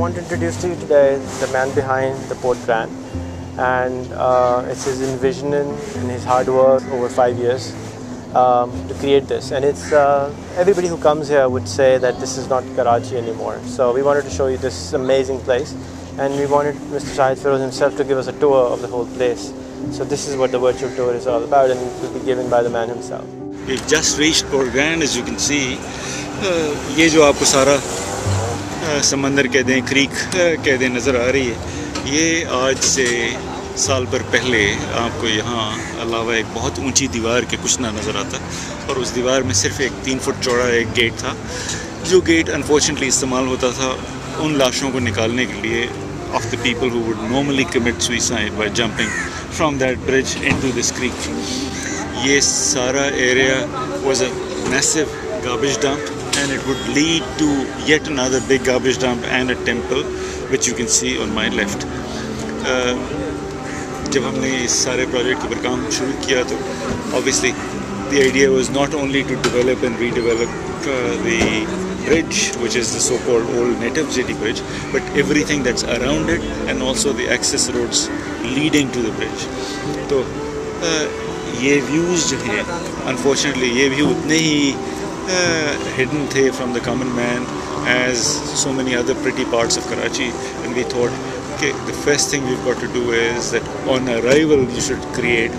want to introduce to you today the man behind the port brand, and it's his envisioning and his hard work over 5 years to create this. And it's everybody who comes here would say that this is not Karachi anymore. So we wanted to show you this amazing place, and we wanted Mr. Shahid Feroz himself to give us a tour of the whole place. So this is what the virtual tour is all about, and it will be given by the man himself. We've just reached Port Grand, as you can see. ये जो आपको सारा समंदर कह दें, creek कह दें नज़र आ रही है, ये आज से साल भर पहले आपको यहाँ अलावा एक बहुत ऊंची दीवार के कुछ ना नज़र आता, और उस दीवार में सिर्फ एक 3 फुट चौड़ा एक गेट था, जो गेट अनफॉर्चुनेटली इस्तेमाल होता था उन लाशों को निकालने के लिए of the people who would normally commit suicide by jumping from that bridge into this creek. ये सारा area was a massive garbage dump, and it would lead to yet another big garbage dump and a temple, which you can see on my left. जब हमने इस सारे project के ऊपर काम शुरू किया तो obviously the idea was not only to develop and redevelop the bridge, which is the so-called old native jetty bridge, but everything that's around it, and also the access roads leading to the bridge. तो ये views जो हैं, unfortunately ये भी उतने ही hidden थे from the common man as so many other pretty parts of Karachi, and we thought, okay, the first thing we've got to do is that on arrival you should create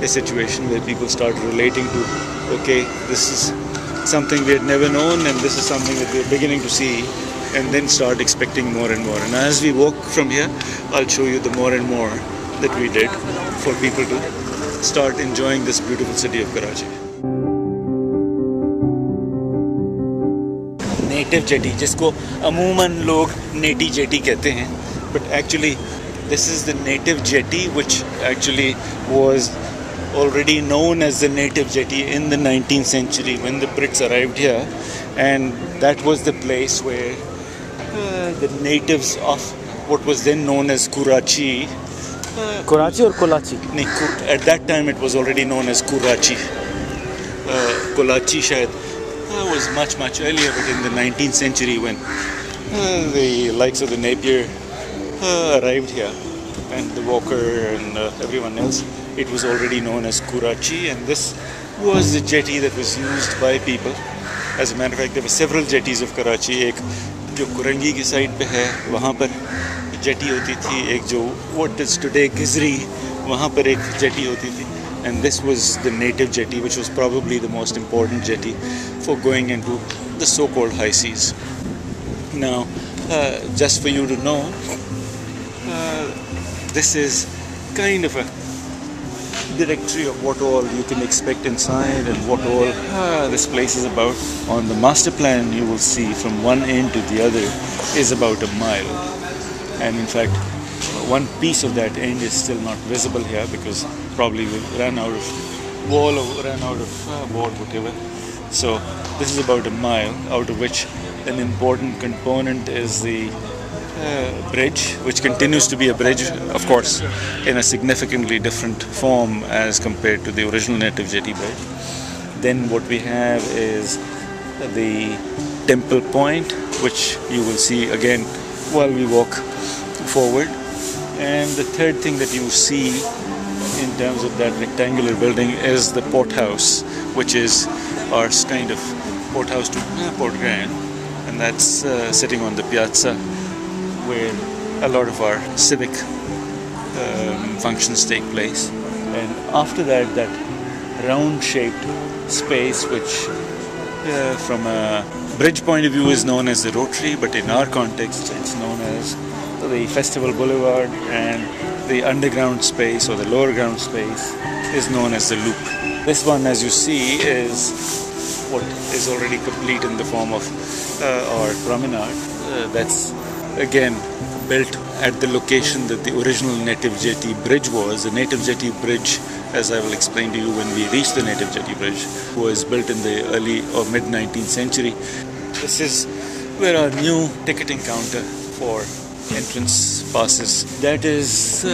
a situation where people start relating to, okay, this is something we had never known, and this is something that we're beginning to see, and then start expecting more and more. And as we walk from here, I'll show you the more and more that we did for people to start enjoying this beautiful city of Karachi. Native jetty, जिसको अमूमन लोग नेटी jetty कहते हैं, but actually this is the native jetty, which actually was already known as the native jetty in the 19th century when the Brits arrived here, and that was the place where the natives of what was then known as Karachi. Karachi or Kolachi? At that time it was already known as Karachi. Kolachi shayad was much earlier, but in the 19th century when the likes of the Napier arrived here, and the Walker and everyone else, it was already known as Karachi, and this was the jetty that was used by people. As a matter of fact, there were several jetties of Karachi. एक जो कुरंगी की side पे है वहाँ पर jetty होती थी, एक जो what is today Gizri, वहाँ पर एक jetty होती थी, and this was the native jetty, which was probably the most important jetty for going into the so-called high seas. Now, just for you to know, this is kind of a directory of what all you can expect inside and what all this place is about. On the master plan you will see from one end to the other is about a mile, and in fact one piece of that end is still not visible here because probably we ran out of wall or ran out of board, whatever. So this is about a mile, out of which an important component is the bridge, which continues to be a bridge, of course, in a significantly different form as compared to the original native jetty bridge. Then what we have is the temple point, which you will see again while we walk forward. And the third thing that you see in terms of that rectangular building is the port house, which is our kind of port house to Port Grand, and that's sitting on the piazza where a lot of our civic functions take place. And after that, that round-shaped space, which from a bridge point of view is known as the Rotary, but in our context it's known as the Festival Boulevard, and the underground space or the lower ground space is known as the Loop. This one, as you see, is what is already complete in the form of our promenade. That's again built at the location that the original native jetty bridge was. The native jetty bridge, as I will explain to you when we reach the native jetty bridge, was built in the early or mid 19th century. This is where our new ticketing counter for entrance passes. That is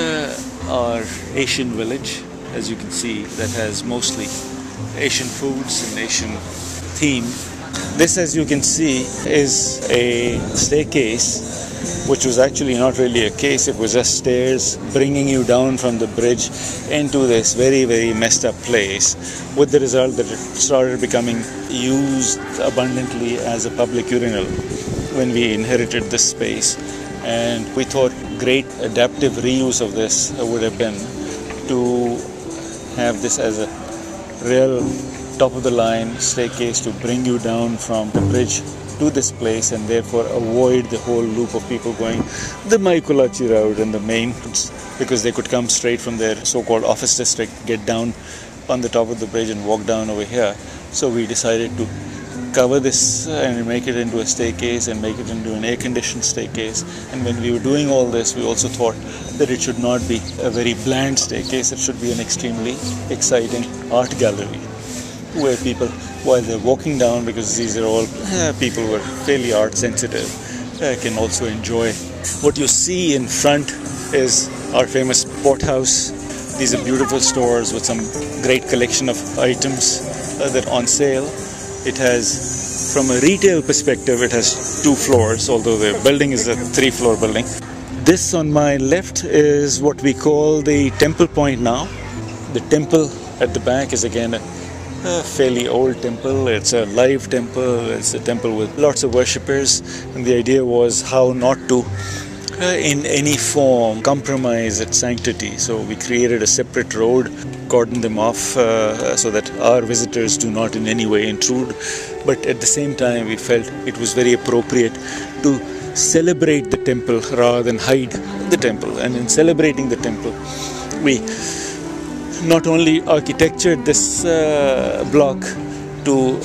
our Asian village, as you can see, that has mostly Asian foods and Asian theme. This, as you can see, is a staircase, which was actually not really a case. It was just stairs bringing you down from the bridge into this very, very messed up place, with the result that it started becoming used abundantly as a public urinal when we inherited this space. And we thought great adaptive reuse of this would have been to have this as a real top-of-the-line staircase to bring you down from the bridge to this place, and therefore avoid the whole loop of people going the Karachi route and the main routes, because they could come straight from their so-called office district, get down on the top of the bridge and walk down over here. So we decided to cover this and make it into a staircase and make it into an air-conditioned staircase. And when we were doing all this, we also thought that it should not be a very bland staircase. It should be an extremely exciting art gallery, where people, while they're walking down, because these are all people who are fairly art sensitive, can also enjoy. What you see in front is our famous port house. These are beautiful stores with some great collection of items that are on sale. It has, from a retail perspective, it has 2 floors, although the building is a 3-floor building. This on my left is what we call the temple point now. The temple at the back is again a fairly old temple. It's a live temple. It's a temple with lots of worshippers, and the idea was how not to in any form compromise its sanctity. So we created a separate road, cordoned them off so that our visitors do not in any way intrude, but at the same time we felt it was very appropriate to celebrate the temple rather than hide the temple. And in celebrating the temple, we not only architectured this block to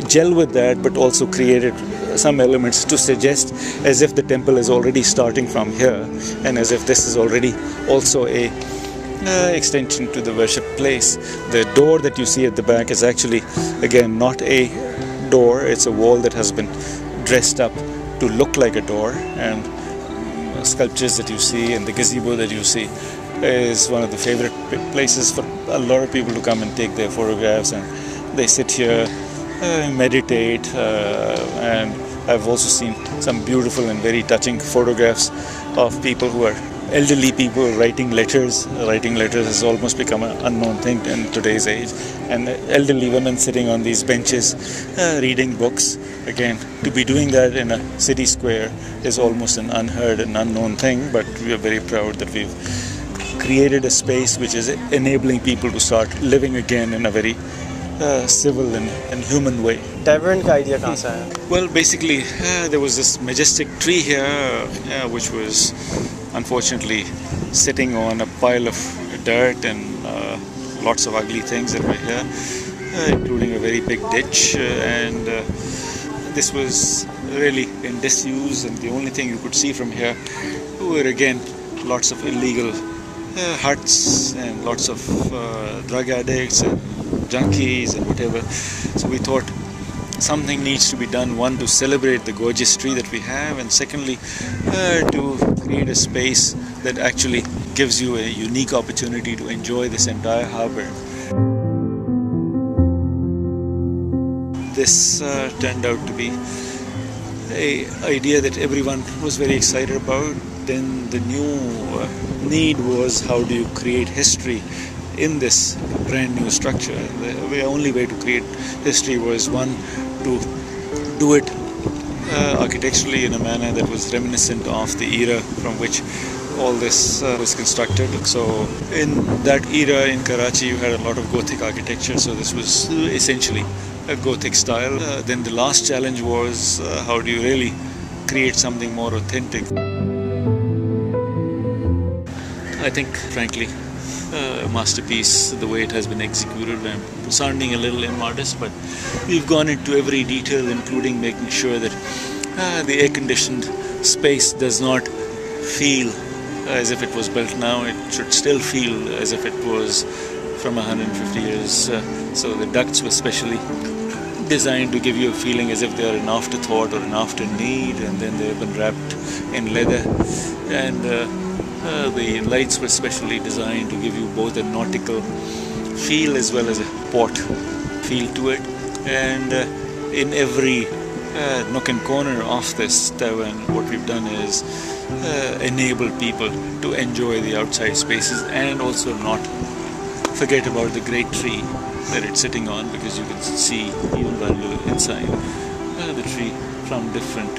gel with that, but also created some elements to suggest as if the temple is already starting from here, and as if this is already also a extension to the worship place. The door that you see at the back is actually, again, not a door. It's a wall that has been dressed up to look like a door, and sculptures that you see and the gazebo that you see is one of the favorite places for a lot of people to come and take their photographs, and they sit here, meditate, and I've also seen some beautiful and very touching photographs of people who are elderly people writing letters. Writing letters has almost become an unknown thing in today's age, and elderly women sitting on these benches reading books. Again, to be doing that in a city square is almost an unheard and unknown thing, but we are very proud that we've created a space which is enabling people to start living again in a very civil and human way. Tavern का idea कहाँ से आया? Well, basically, there was this majestic tree here, which was unfortunately sitting on a pile of dirt and lots of ugly things that were here, including a very big ditch, and this was really in disuse, and the only thing you could see from here were again lots of illegal huts and lots of drug addicts and junkies and whatever. So we thought something needs to be done, one, to celebrate the gorgeous tree that we have, and secondly to create a space that actually gives you a unique opportunity to enjoy this entire harbor. This turned out to be an idea that everyone was very excited about. Then the new need was, how do you create history in this brand new structure? The only way to create history was, one, to do it architecturally in a manner that was reminiscent of the era from which all this was constructed. So in that era in Karachi you had a lot of Gothic architecture, so this was essentially a Gothic style. Then the last challenge was, how do you really create something more authentic? I think, frankly, a masterpiece, the way it has been executed. I'm sounding a little immodest, but we've gone into every detail, including making sure that the air-conditioned space does not feel as if it was built now. It should still feel as if it was from 150 years. So the ducts were specially designed to give you a feeling as if they are an afterthought or an after need, and then they have been wrapped in leather. And the lights were specially designed to give you both a nautical feel as well as a port feel to it. And in every nook and corner of this tavern, what we've done is enable people to enjoy the outside spaces and also not forget about the great tree that it's sitting on, because you can see even while you're inside the tree from different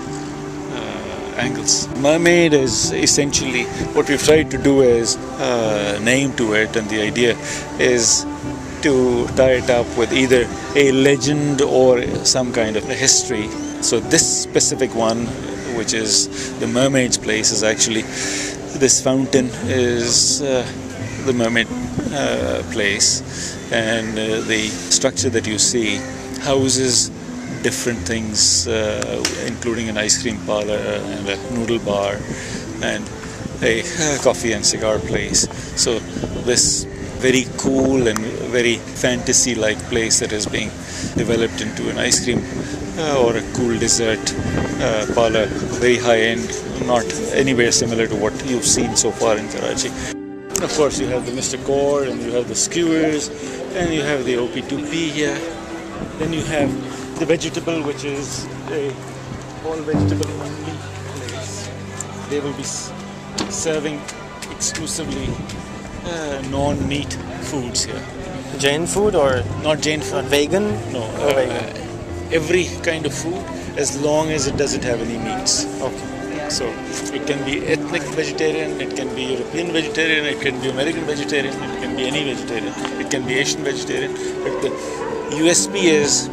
angles. Mermaid is essentially what we've tried to do is name to it, and the idea is to tie it up with either a legend or some kind of a history. So this specific one, which is the mermaid's place, is actually, this fountain is the mermaid place, and the structure that you see houses different things, including an ice cream parlor and a noodle bar and a coffee and cigar place. So this very cool and very fantasy-like place that is being developed into an ice cream or a cool dessert parlor, very high-end, not anywhere similar to what you've seen so far in Karachi. Of course, you have the Mr. Core, and you have the skewers, and you have the OP2P here. Then you have the vegetable, which is a all vegetable only place. They will be serving exclusively non-meat foods here. Jain food or not Jain food? Not vegan? No, vegan. Every kind of food, as long as it doesn't have any meats. Okay. So it can be ethnic vegetarian, it can be European vegetarian, it can be American vegetarian, it can be any vegetarian, it can be Asian vegetarian. But the USP is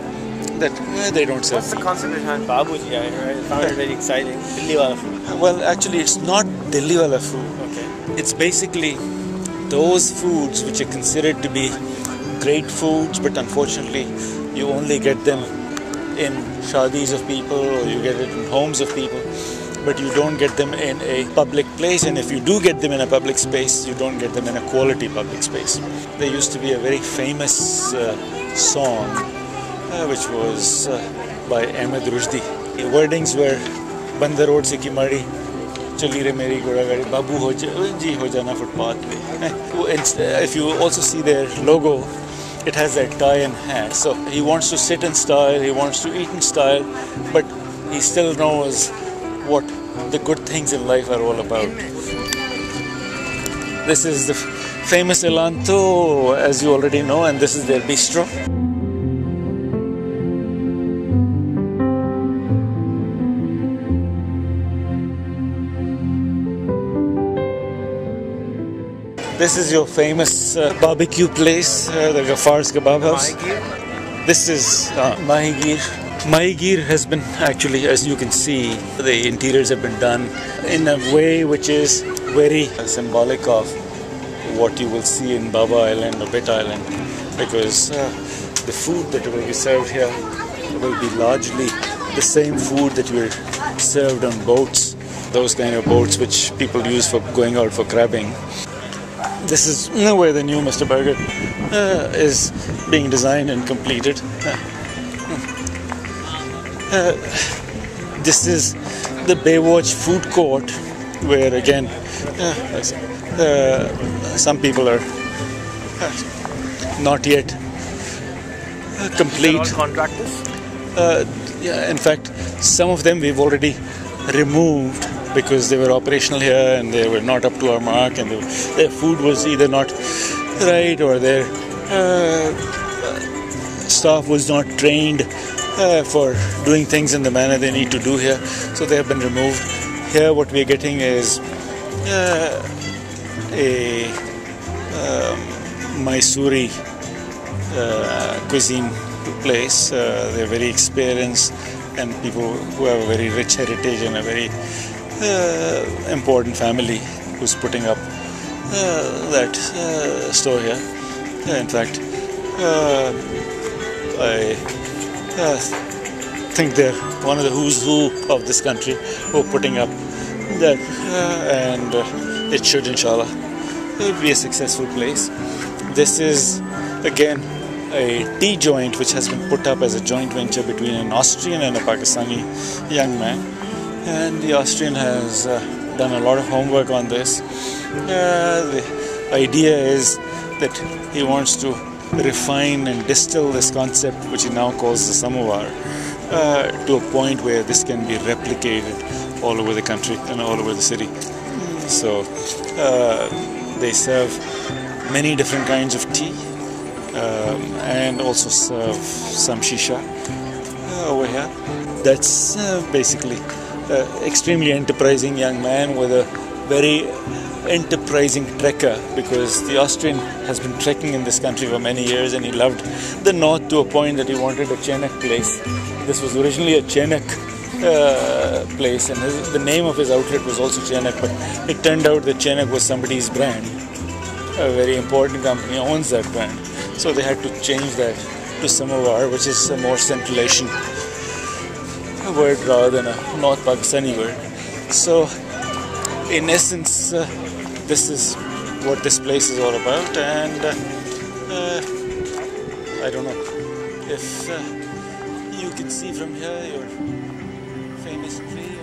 that they don't serve. What's the concept behind Babuji? I found it very exciting. Delhi wala food. Well, actually, it's not Delhi wala food. Okay. It's basically those foods which are considered to be great foods, but unfortunately, you only get them in shadis of people, or you get it in homes of people, but you don't get them in a public place. And if you do get them in a public space, you don't get them in a quality public space. There used to be a very famous song which was by Ahmed Rushdie. The wordings were Banda road se ki mari, chali re meri goda gadi, babu ho jana footpath pe. If you also see their logo, it has that tie and hat. So he wants to sit in style, he wants to eat in style, but he still knows what the good things in life are all about. This is the famous Elanto, as you already know, and this is their bistro. This is your famous barbecue place, the Ghafar's Kebab House. This is Mahigir. Mahigir has been actually, as you can see, the interiors have been done in a way which is very symbolic of what you will see in Baba Island or Bet Island, because the food that will be served here will be largely the same food that were served on boats, those kind of boats which people use for going out for crabbing. This is where the new Mr. Burger is being designed and completed. This is the Baywatch food court, where again some people are not yet complete. These are all contractors? Yeah, in fact, some of them we've already removed because they were operational here and they were not up to our mark, and their food was either not right or their staff was not trained for doing things in the manner they need to do here, so they have been removed. Here what we are getting is a Mysuri cuisine place. They're very experienced and people who have a very rich heritage and a very important family who's putting up that store here. In fact, I think they're one of the who's who of this country who are putting up that, and it should, inshallah, be a successful place. This is again a tea joint which has been put up as a joint venture between an Austrian and a Pakistani young man, and the Austrian has done a lot of homework on this. The idea is that he wants to refine and distill this concept, which he now calls the samovar, to a point where this can be replicated all over the country and all over the city. So they serve many different kinds of tea, and also serve some shisha over here. That's basically extremely enterprising young man with a very enterprising trekker, because the Austrian has been trekking in this country for many years, and he loved the north to a point that he wanted a Chenak place. This was originally a Chenak place, and the name of his outlet was also Chenak, but it turned out that Chenak was somebody's brand. A very important company owns that brand, so they had to change that to Samovar, which is a more Central Asian word rather than a North Pakistani word. So in essence, this is what this place is all about, and I don't know if you can see from here your famous tree.